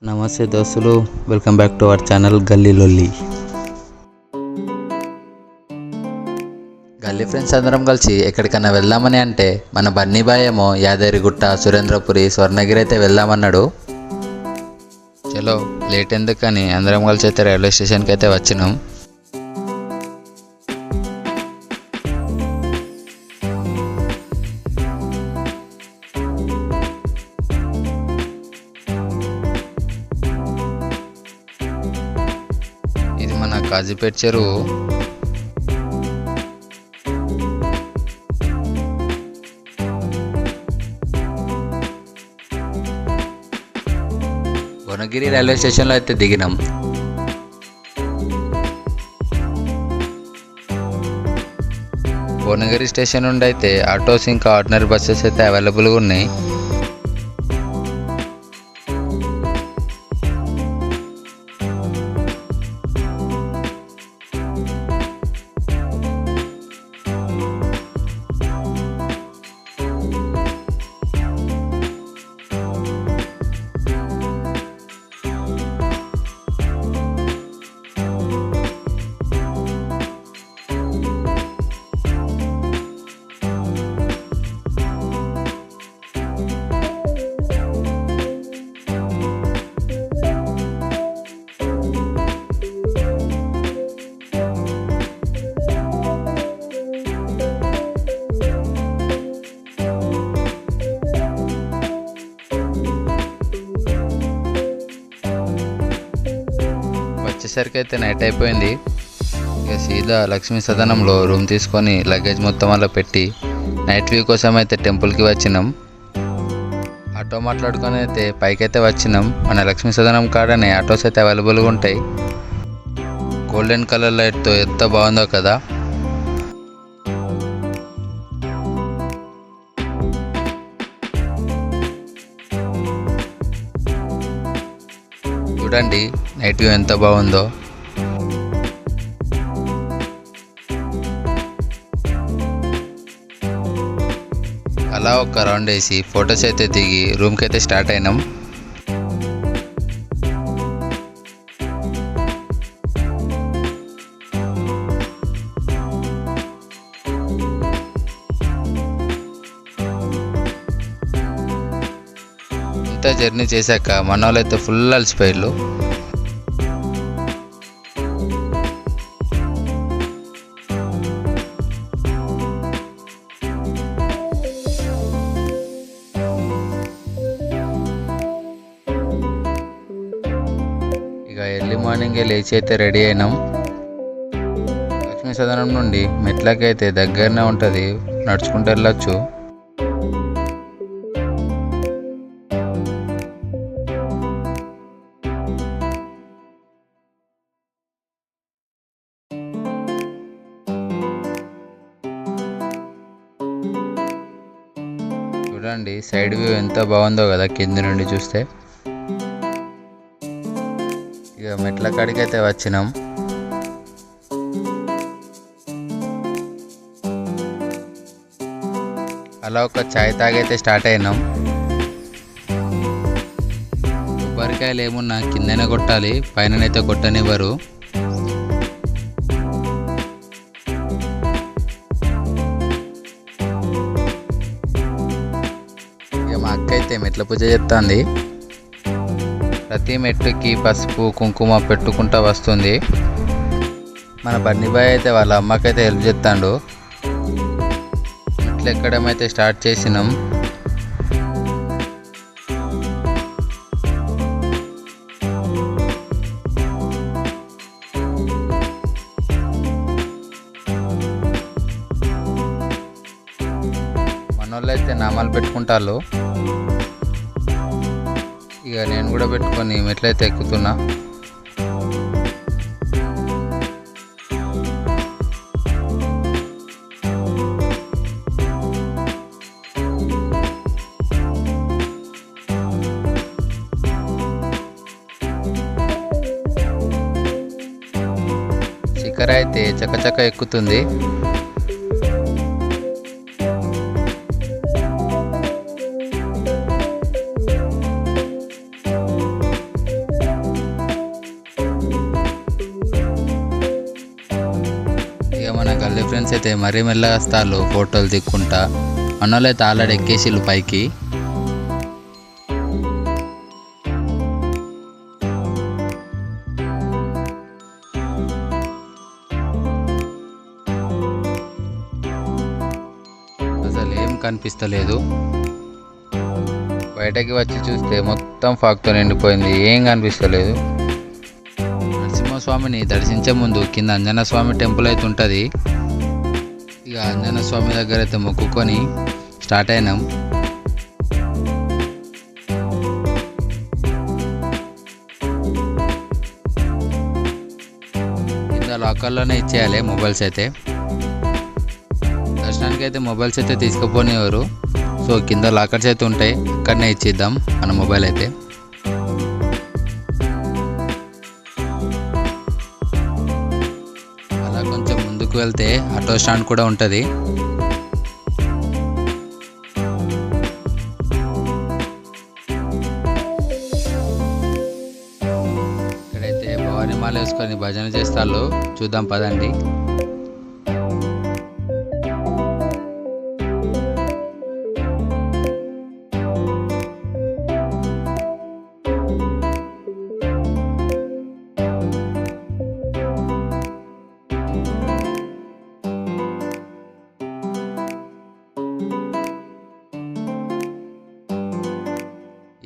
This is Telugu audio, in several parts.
నమస్తే దోస్తులు, welcome back to our channel గల్లీ లొల్లి. గల్లీ ఫ్రెండ్స్ అందరం కలిసి ఎక్కడికన్నా వెళ్దామని అంటే మన బన్నీ బాయ్ ఏమో యాదగిరిగుట్ట, సురేంద్రపురి, స్వర్ణగిరి అయితే వెళ్దామన్నాడు. చలో లేట్ ఎందుకని అందరం కలిసి అయితే రైల్వే స్టేషన్కి అయితే వచ్చినాం. ఇది మన కాజీపేట చెరువు. భువనగిరి రైల్వే స్టేషన్లో అయితే దిగినాం. భువనగిరి స్టేషన్ నుండి అయితే ఆటోస్ ఇంకా ఆర్డినరీ బస్సెస్ అయితే అవైలబుల్గా ఉన్నాయి. వచ్చేసరికి అయితే నైట్ అయిపోయింది. ఇక సీదా లక్ష్మీ సదనంలో రూమ్ తీసుకొని లగేజ్ మొత్తం అలా పెట్టి నైట్ వ్యూ కోసం అయితే టెంపుల్కి వచ్చినాం. ఆటో మాట్లాడుకొని అయితే పైకైతే వచ్చినాం. మన లక్ష్మీ సదనం కాడనే ఆటోస్ అయితే అవైలబుల్గా ఉంటాయి. గోల్డెన్ కలర్ లైట్తో ఎంత బాగుందో కదా. చూడండి నైట్ వ్యూ ఎంత బాగుందో. అలా ఒక రౌండ్ వేసి ఫొటోస్ అయితే దిగి రూమ్కి అయితే స్టార్ట్ అయినాం. ఇంత జర్నీ చేశాక మన వాళ్ళు అయితే ఫుల్ అలసిపోయారు. ఇక ఎర్లీ మార్నింగే లేచి అయితే రెడీ అయినాం. లక్ష్మీ సదనం నుండి మెట్లకి అయితే దగ్గరనే ఉంటుంది, నడుచుకుంటూ వెళ్ళొచ్చు. చూడండి సైడ్ వ్యూ ఎంత బాగుందో కదా కింది నుండి చూస్తే. ఇక మెట్ల కాడికి అయితే వచ్చినాం. అలా ఒక చాయ్ తాగైతే స్టార్ట్ అయినాం. కొబ్బరికాయలు ఏమున్నా కిందనే కొట్టాలి, పైననైతే కొట్టనివ్వరు. మా అక్క అయితే మెట్ల పూజ చేస్తుంది. ప్రతి మెట్టుకి పసుపు కుంకుమ పెట్టుకుంటా వస్తుంది. మన బన్నీ బాయ్ అయితే వాళ్ళ అమ్మకైతే హెల్ప్ చేస్తాడు. మెట్లు ఎక్కడం అయితే స్టార్ట్ చేసినాం. మనోళ్ళు అయితే నామాలు పెట్టుకుంటారు. ఇక నేను కూడా పెట్టుకొని మెట్లయితే ఎక్కుతున్నా. శిఖర అయితే చకచక ఎక్కుతుంది. ఫ్రెండ్స్ అయితే మరీ మెల్లగా వస్తారు ఫోటోలు దిక్కుంటా. మనోళ్ళు అయితే ఆల్రెడీ ఎక్కేసిళ్ళు పైకి. అసలు ఏం కనిపిస్తలేదు. బయటకి వచ్చి చూస్తే మొత్తం ఫాగ్తో నిండిపోయింది, ఏం కనిపిస్తలేదు. నరసింహస్వామిని దర్శించే ముందు కింద ఆంజనేయ స్వామి టెంపుల్ అయితే ఉంటుంది. ఇక ఆంజనేయ స్వామి దగ్గర అయితే మొక్కుకొని స్టార్ట్ అయినాం. కింద లాకర్లోనే ఇచ్చేయాలి మొబైల్స్ అయితే. దర్శనానికి అయితే మొబైల్స్ అయితే తీసుకుపోనివారు. సో కింద లాకర్స్ అయితే ఉంటాయి, అక్కడనే ఇచ్చిద్దాం మన మొబైల్ అయితే. అలా కొంచెం ముందుకు వెళ్తే ఆటో స్టాండ్ కూడా ఉంటుంది. ఇక్కడైతే భవానీ మాల వేసుకొని భజన చేస్తారు, చూద్దాం పదండి.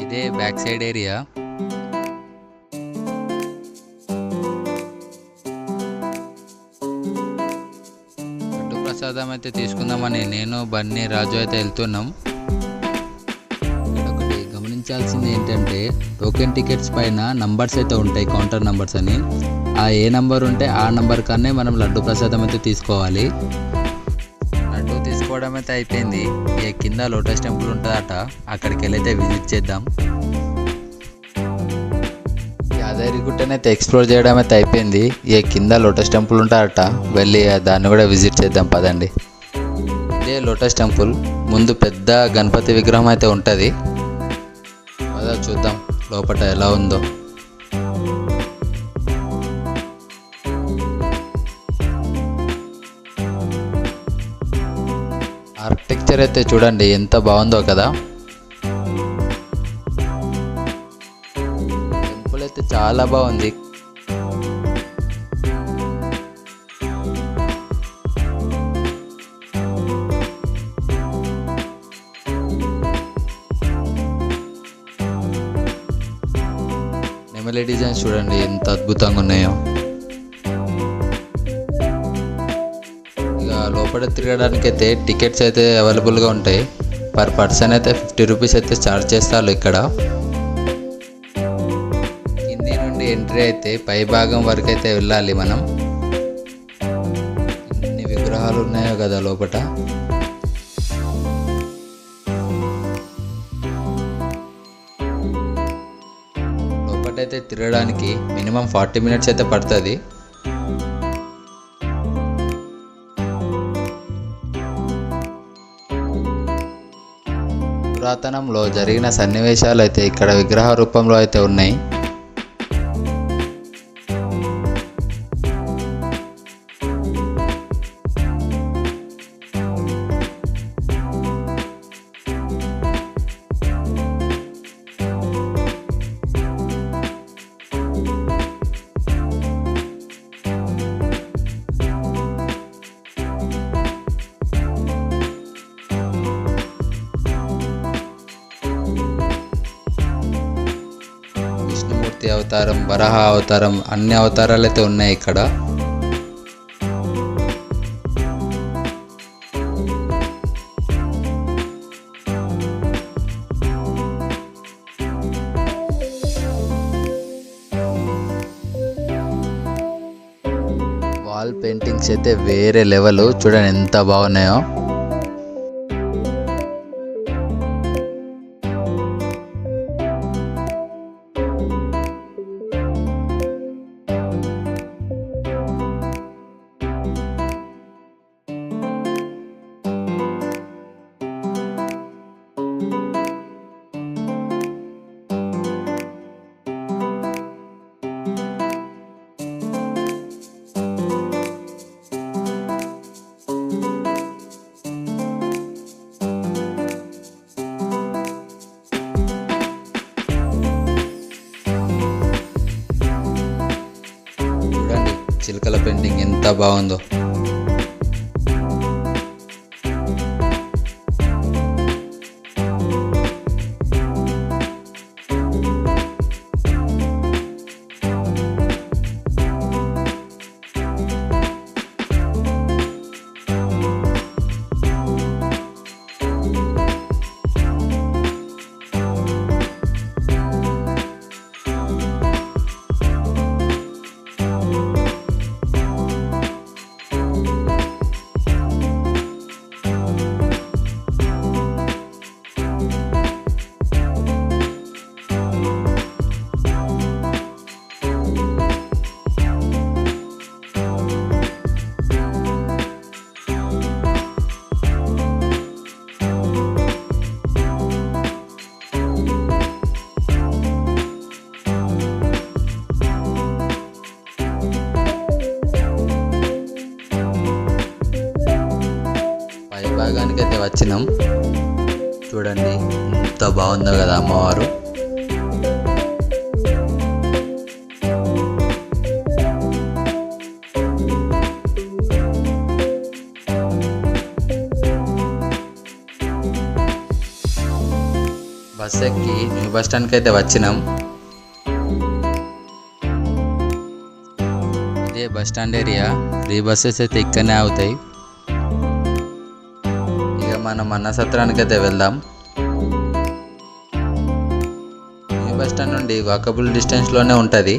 ఇదే బ్యాక్ సైడ్ ఏరియా. లడ్డు ప్రసాదం అయితే తీసుకుందామని నేను బన్నీ రాజు అయితే వెళ్తున్నాం. ఒకటి గమనించాల్సింది ఏంటంటే టోకెన్ టికెట్స్ పైన నంబర్స్ అయితే ఉంటాయి, కౌంటర్ నంబర్స్ అని. ఆ ఏ నంబర్ ఉంటే ఆ నంబర్ కన్నా మనం లడ్డు ప్రసాదం అయితే తీసుకోవాలి. లడ్డు తీసుకోవడం అయితే అయిపోయింది. ఇక కింద లోటస్ టెంపుల్ ఉంటుందట, అక్కడికి వెళ్ళైతే విజిట్ చేద్దాం. యాదగిరిగుట్టనైతే ఎక్స్ప్లోర్ చేయడం అయితే అయిపోయింది. ఇక కింద లోటస్ టెంపుల్ ఉంటారట, వెళ్ళి దాన్ని కూడా విజిట్ చేద్దాం పదండి. ఇదే లోటస్ టెంపుల్ ముందు పెద్ద గణపతి విగ్రహం అయితే ఉంటుంది. అదే చూద్దాం లోపల ఎలా ఉందో. ఆర్కిటెక్చర్ అయితే చూడండి ఎంత బాగుందో కదా. టెంపుల్ అయితే చాలా బాగుంది. నెమలి డిజైన్స్ చూడండి ఎంత అద్భుతంగా ఉన్నాయో. లోపల తిరగడానికి అయితే టికెట్స్ అయితే అవైలబుల్గా ఉంటాయి. పర్ పర్సన్ అయితే 50 రూపీస్ అయితే ఛార్జ్ చేస్తారు ఇక్కడ. కింది నుండి ఎంట్రీ అయితే పై భాగం వరకు అయితే వెళ్ళాలి మనం. ఎన్ని విగ్రహాలు ఉన్నాయో కదా లోపల. లోపలైతే తిరగడానికి మినిమం 40 మినిట్స్ అయితే పడుతుంది. పురాతనంలో జరిగిన సన్నివేశాలు అయితే ఇక్కడ విగ్రహ రూపంలో అయితే ఉన్నాయి. అవతారం, వరాహ అవతారం, అన్ని అవతారాలు అయితే ఉన్నాయి ఇక్కడ. వాల్ పెయింటింగ్స్ అయితే వేరే లెవెల్, చూడండి ఎంత బాగున్నాయో. చిలుకల పెయింటింగ్ ఎంత బాగుందో. భాగానికి అయితే వచ్చినాం. చూడండి ఎంత బాగుందో కదా అమ్మవారు. బస్ ఎక్కి న్యూ బస్ స్టాండ్కి అయితే వచ్చినాం. ఇదే bus stand area. Free buses అయితే ఇక్కడనే అవుతాయి. మనం అన్న సత్రానికి అయితే వెళ్దాం. న్యూ బస్ స్టాండ్ నుండి వాకబుల్ డిస్టెన్స్లోనే ఉంటుంది.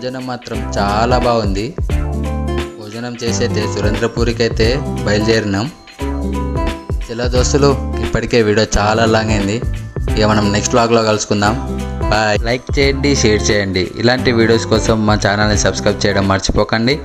భోజనం మాత్రం చాలా బాగుంది. భోజనం చేసైతే సురేంద్రపూర్కి అయితే బయలుదేరినాం. చలో దోస్తులు, ఇప్పటికే వీడియో చాలా లాంగ్ అయింది. ఇక మనం నెక్స్ట్ వ్లాగ్లో కలుసుకుందాం. బాయ్. లైక్ చేయండి, షేర్ చేయండి. ఇలాంటి వీడియోస్ కోసం మా ఛానల్ని సబ్స్క్రైబ్ చేయడం మర్చిపోకండి.